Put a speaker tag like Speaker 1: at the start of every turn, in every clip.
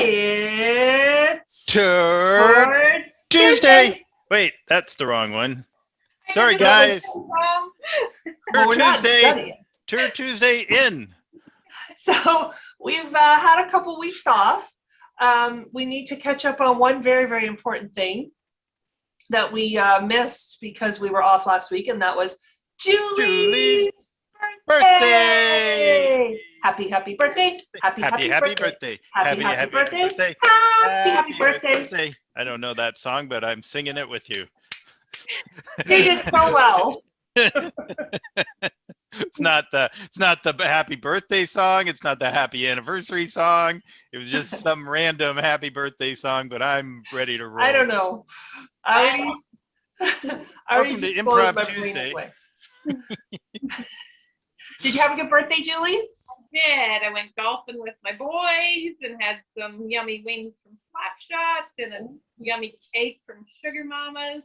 Speaker 1: It's
Speaker 2: Turd
Speaker 1: Word Tuesday.
Speaker 2: Tuesday. Wait, that's the wrong one.
Speaker 3: I
Speaker 2: Sorry,
Speaker 3: never
Speaker 1: That
Speaker 3: got
Speaker 1: was,
Speaker 2: guys.
Speaker 3: that wrong.
Speaker 1: well,
Speaker 2: Turd
Speaker 1: we're not
Speaker 2: Tuesday.
Speaker 1: done yet.
Speaker 2: Turd Tuesday in.
Speaker 1: So we've had a couple weeks off. We need to catch up on one very, very important thing that we missed because we were off last week, and that was
Speaker 2: Julie's
Speaker 1: Julie's
Speaker 2: birthday.
Speaker 1: birthday. Happy birthday. Happy birthday.
Speaker 2: birthday.
Speaker 1: Happy birthday.
Speaker 2: birthday.
Speaker 1: Happy birthday.
Speaker 2: I don't know that song, but I'm singing it with you.
Speaker 1: You did so well.
Speaker 2: It's not the happy birthday song. It's not the happy anniversary song. It was just some random happy birthday song, but I'm ready to roll.
Speaker 1: I don't know. I already
Speaker 2: Welcome to
Speaker 1: disclosed
Speaker 2: Improv
Speaker 1: my brain
Speaker 2: Tuesday.
Speaker 1: this way. Did you have a good birthday, Julie?
Speaker 3: Did. I went golfing with my boys and had some yummy wings from Slapshot and a yummy cake from Sugar Mamas.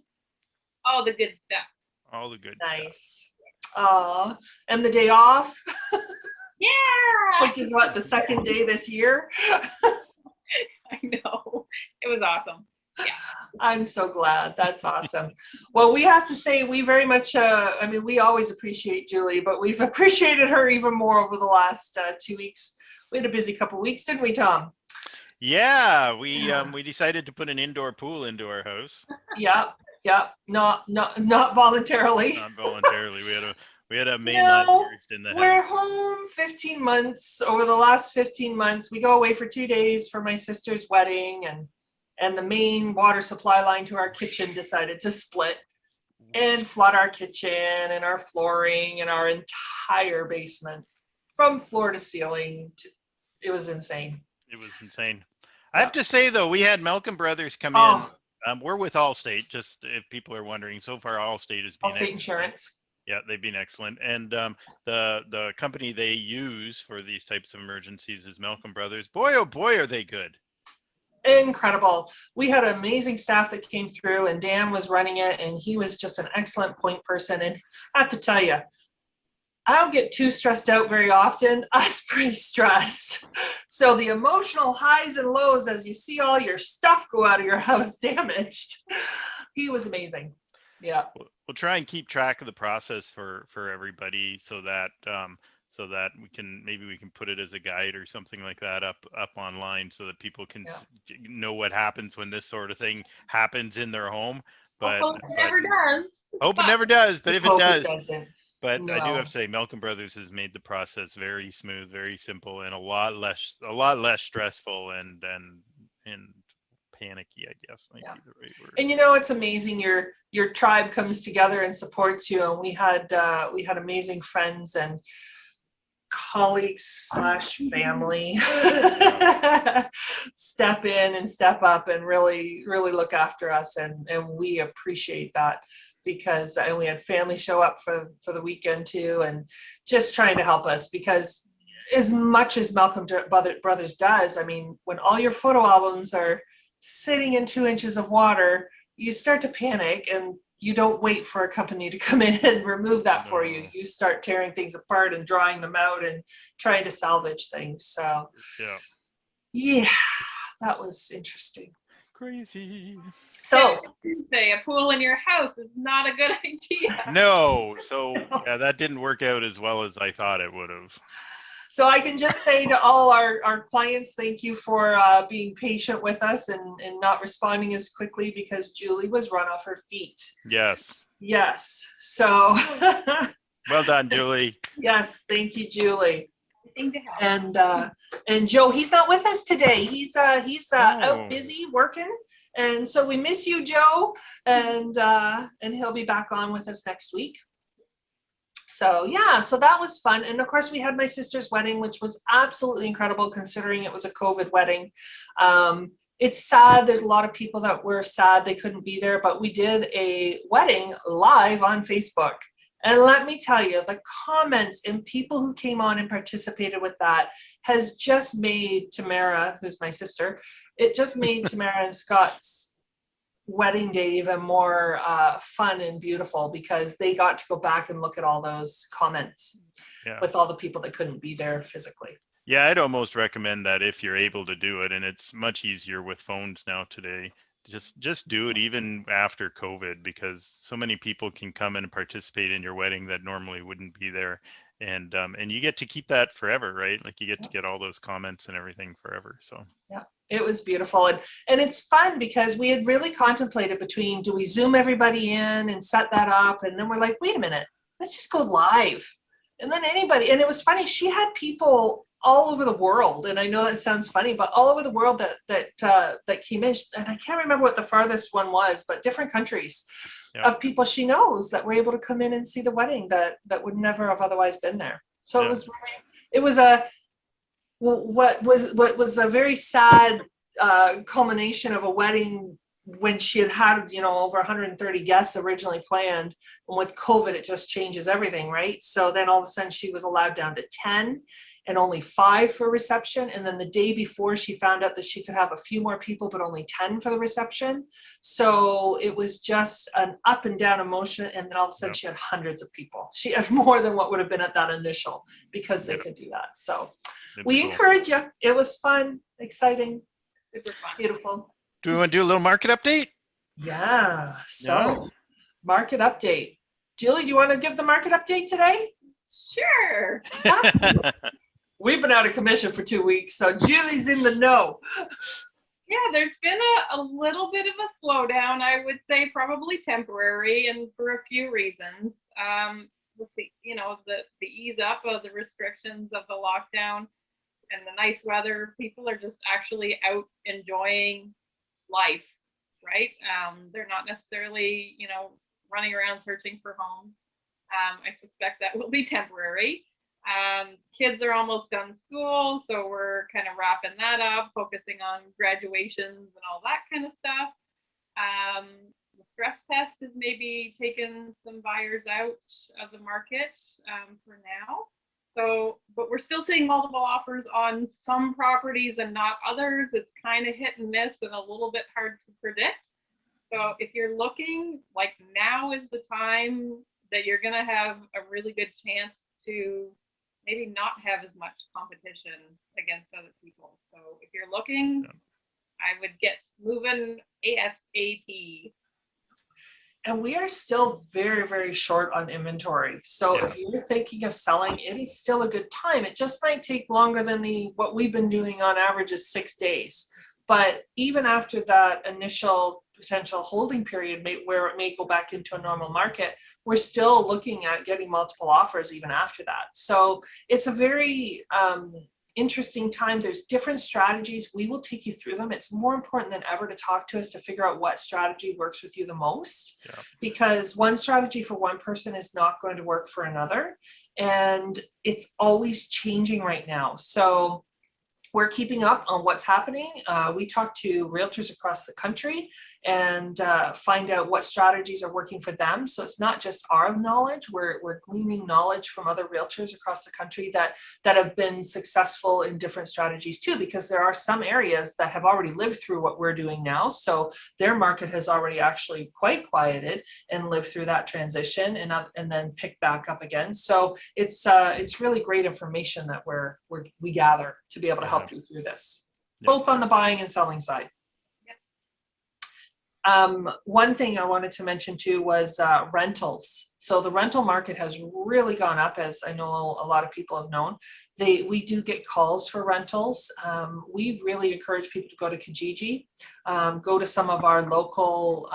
Speaker 3: All the good stuff.
Speaker 2: All the good stuff.
Speaker 1: Nice. And the day off,
Speaker 3: Yeah.
Speaker 1: which is what, the second day this year?
Speaker 3: I know. It was awesome.
Speaker 1: I'm so glad. That's awesome. Well, we have to say we very much, we always appreciate Julie, but we've appreciated her even more over the last 2 weeks. We had a busy couple of weeks, didn't we, Tom?
Speaker 2: Yeah, we decided to put an indoor pool into our house.
Speaker 1: Yep. Not voluntarily.
Speaker 2: Not voluntarily. We had a mainline tourist in the
Speaker 1: We're
Speaker 2: house.
Speaker 1: home 15 months. Over the last 15 months, we go away for 2 days for my sister's wedding, and the main water supply line to our kitchen decided to split and flood our kitchen and our flooring and our entire basement from floor to ceiling. It was insane.
Speaker 2: It was insane. I have to say though, we had Malcolm Brothers come in. We're with Allstate, just if people are wondering. So far, Allstate has been
Speaker 1: Allstate Insurance.
Speaker 2: Yeah, they've been excellent. And the company they use for these types of emergencies is Malcolm Brothers. Boy, oh boy, are they good.
Speaker 1: Incredible. We had amazing staff that came through, and Dan was running it, and he was just an excellent point person. And I have to tell you, I don't get too stressed out very often. I was pretty stressed. So the emotional highs and lows as you see all your stuff go out of your house damaged, he was amazing. Yeah.
Speaker 2: We'll try and keep track of the process for everybody so that we can put it as a guide or something like that up online so that people can know what happens when this sort of thing happens in their home. But
Speaker 3: hope it never does.
Speaker 2: Hope it never does, but if it does. But
Speaker 1: No.
Speaker 2: I do have to say, Malcolm Brothers has made the process very smooth, very simple, and a lot less stressful and panicky, I guess, might be the right word.
Speaker 1: And it's amazing. Your tribe comes together and supports you. And we had amazing friends and colleagues / family step in and step up and really, really look after us, and we appreciate that. Because we had family show up for the weekend too, and just trying to help us, because as much as Malcolm Brothers does, when all your photo albums are sitting in 2 inches of water, you start to panic, and you don't wait for a company to come in and remove that for you. You start tearing things apart and drawing them out and trying to salvage things. So yeah, that was interesting.
Speaker 2: Crazy.
Speaker 1: So
Speaker 3: say a pool in your house is not a good idea.
Speaker 2: No, so yeah, that didn't work out as well as I thought it would have.
Speaker 1: So I can just say to all our clients, thank you for being patient with us and not responding as quickly, because Julie was run off her feet. Yes. So
Speaker 2: well done, Julie.
Speaker 1: Yes, thank you, Julie. And Joe, he's not with us today. He's out busy working. And so we miss you, Joe, and he'll be back on with us next week. So so that was fun. And of course we had my sister's wedding, which was absolutely incredible considering it was a COVID wedding. It's sad. There's a lot of people that were sad they couldn't be there, but we did a wedding live on Facebook. And let me tell you, the comments and people who came on and participated with that has just made Tamara, who's my sister, it just made Tamara and Scott's wedding day even more fun and beautiful, because they got to go back and look at all those comments with all the people that couldn't be there physically.
Speaker 2: Yeah, I'd almost recommend that if you're able to do it, and it's much easier with phones now today. Just do it even after COVID, because so many people can come and participate in your wedding that normally wouldn't be there, and you get to keep that forever, right? Like you get to get all those comments and everything forever. So
Speaker 1: Yeah, it was beautiful. And it's fun because we had really contemplated between, do we Zoom everybody in and set that up? And then we're like, wait a minute, let's just go live. And then anybody, and it was funny, she had people all over the world. And I know that sounds funny, but all over the world that came in. And I can't remember what the farthest one was, but different countries of people she knows that were able to come in and see the wedding that would never have otherwise been there. So it was really, it was what was a very sad culmination of a wedding when she had over 130 guests originally planned, and with COVID it just changes everything, right? So then all of a sudden she was allowed down to 10 and only 5 for reception, and then the day before she found out that she could have a few more people but only 10 for the reception. So it was just an up and down emotion, and then all of a sudden she had hundreds of people. She had more than what would have been at that initial, because they could do that. So we encourage you. It was fun, exciting,
Speaker 3: Super fun.
Speaker 1: beautiful.
Speaker 2: do we want to do a little market update?
Speaker 1: Yeah. So market update. Julie, do you want to give the market update today?
Speaker 3: Sure.
Speaker 1: We've been out of commission for 2 weeks, so Julie's in the know.
Speaker 3: Yeah, there's been a little bit of a slowdown, I would say, probably temporary, and for a few reasons. With the ease up of the restrictions of the lockdown and the nice weather, people are just actually out enjoying life, right? They're not necessarily, running around searching for homes. I suspect that will be temporary. Kids are almost done school, so we're kind of wrapping that up, focusing on graduations and all that kind of stuff. The stress test has maybe taken some buyers out of the market for now. So, but we're still seeing multiple offers on some properties and not others. It's kind of hit and miss and a little bit hard to predict. So if you're looking, like, now is the time that you're going to have a really good chance to maybe not have as much competition against other people. So if you're looking, I would get moving ASAP.
Speaker 1: And we are still very, very short on inventory. So if you're thinking of selling, it is still a good time. It just might take longer than what we've been doing on average is 6 days. But even after that initial potential holding period where it may go back into a normal market, we're still looking at getting multiple offers even after that. So it's a very interesting time. There's different strategies. We will take you through them. It's more important than ever to talk to us to figure out what strategy works with you the most, because one strategy for one person is not going to work for another. And it's always changing right now. So we're keeping up on what's happening. We talk to realtors across the country and find out what strategies are working for them. So it's not just our knowledge, we're gleaning knowledge from other realtors across the country that have been successful in different strategies too, because there are some areas that have already lived through what we're doing now. So their market has already actually quite quieted and lived through that transition and then picked back up again. So it's really great information that we gather to be able to help you through this, both on the buying and selling side. One thing I wanted to mention too was rentals. So the rental market has really gone up, as I know a lot of people have known. We do get calls for rentals. We really encourage people to go to Kijiji, go to some of our local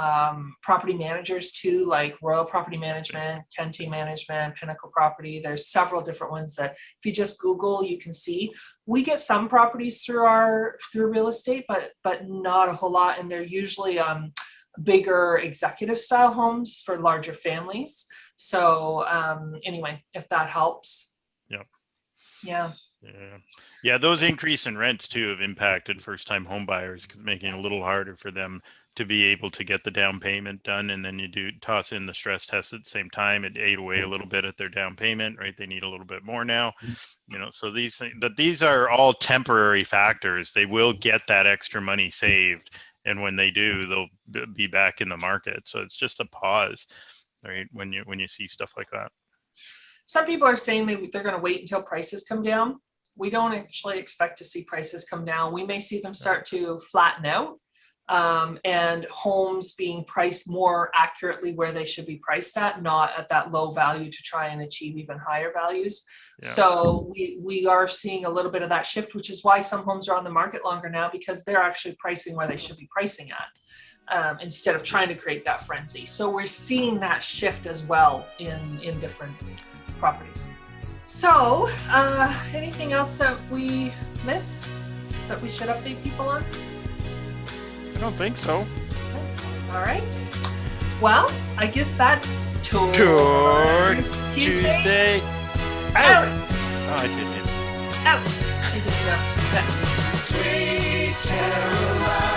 Speaker 1: property managers too, like Royal Property Management, Kente Management, Pinnacle Property. There's several different ones that if you just Google, you can see. We get some properties through real estate, but not a whole lot, and they're usually bigger executive style homes for larger families. So anyway, if that helps.
Speaker 2: Yeah, those increase in rents too have impacted first-time home buyers, making it a little harder for them to be able to get the down payment done. And then you toss in the stress test at the same time, it ate away a little bit at their down payment, right? They need a little bit more now, so these are all temporary factors. They will get that extra money saved, and when they do, they'll be back in the market. So it's just a pause, right? When you see stuff like that.
Speaker 1: Some people are saying they're going to wait until prices come down. we don't actually expect to see prices come down. We may see them start to flatten out, and homes being priced more accurately where they should be priced at, not at that low value to try and achieve even higher values.
Speaker 2: Yeah.
Speaker 1: So we are seeing a little bit of that shift, which is why some homes are on the market longer now, because they're actually pricing where they should be pricing at, instead of trying to create that frenzy. So we're seeing that shift as well in different properties. So anything else that we missed that we should update people on?
Speaker 2: I don't think so.
Speaker 1: All right. Well, I guess that's Tour
Speaker 2: Tuesday.
Speaker 1: Out.
Speaker 2: Oh, I did it.
Speaker 1: Out. I did it out.
Speaker 4: Sweet Caroline.